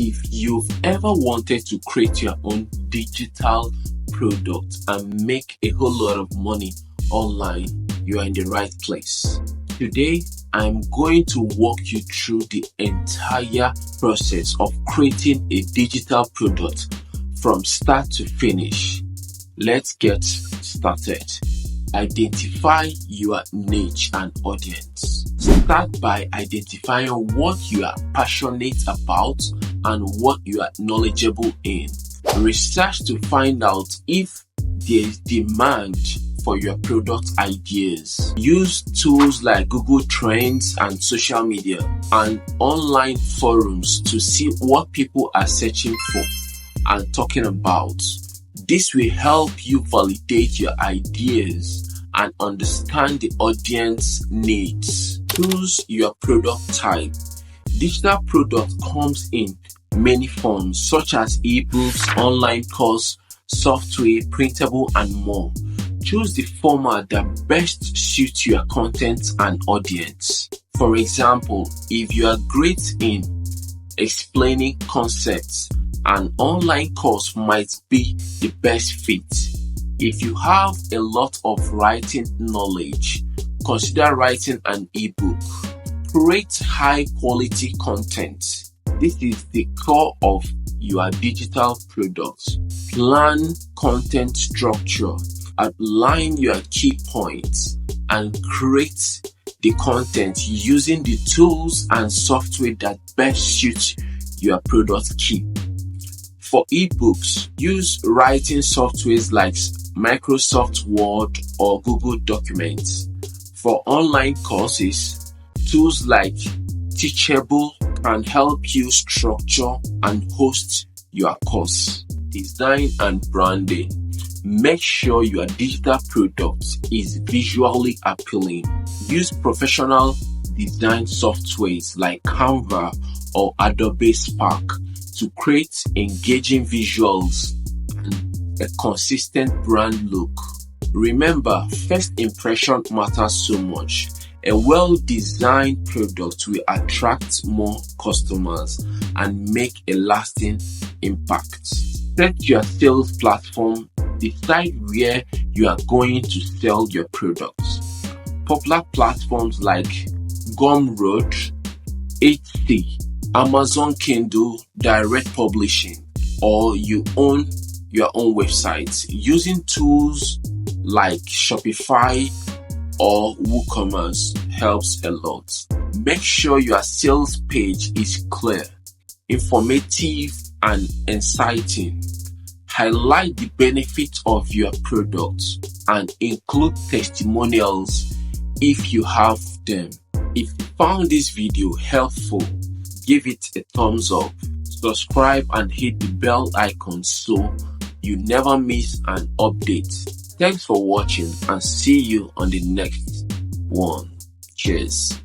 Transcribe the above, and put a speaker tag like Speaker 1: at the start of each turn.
Speaker 1: If you've ever wanted to create your own digital product and make a whole lot of money online, you are in the right place. Today, I'm going to walk you through the entire process of creating a digital product from start to finish. Let's get started. Identify your niche and audience. Start by identifying what you are passionate about and what you are knowledgeable in. Research to find out if there is demand for your product ideas. Use tools like Google Trends and social media and online forums to see what people are searching for and talking about. This will help you validate your ideas and understand the audience needs. Choose your product type. Digital product comes in many forms such as ebooks, online course, software, printable, and more. Choose the format that best suits your content and audience. For example, if you are great in explaining concepts, an online course might be the best fit. If you have a lot of writing knowledge, consider writing an ebook. Create high quality content. This is the core of your digital products. Plan content structure, outline your key points, and create the content using the tools and software that best suit your product key. For ebooks, use writing softwares like Microsoft Word or Google Documents. For online courses, tools like Teachable can help you structure and host your course. Design and branding. Make sure your digital product is visually appealing. Use professional design softwares like Canva or Adobe Spark to create engaging visuals and a consistent brand look. Remember, first impression matters so much. A well-designed product will attract more customers and make a lasting impact. Set your sales platform. Decide where you are going to sell your products. Popular platforms like Gumroad, Etsy, Amazon Kindle, Direct Publishing, or you own your own website. Using tools like Shopify or WooCommerce helps a lot. Make sure your sales page is clear, informative, and exciting. Highlight the benefits of your product and include testimonials if you have them. If you found this video helpful, give it a thumbs up, subscribe, and hit the bell icon so you never miss an update. Thanks for watching and see you on the next one. Cheers.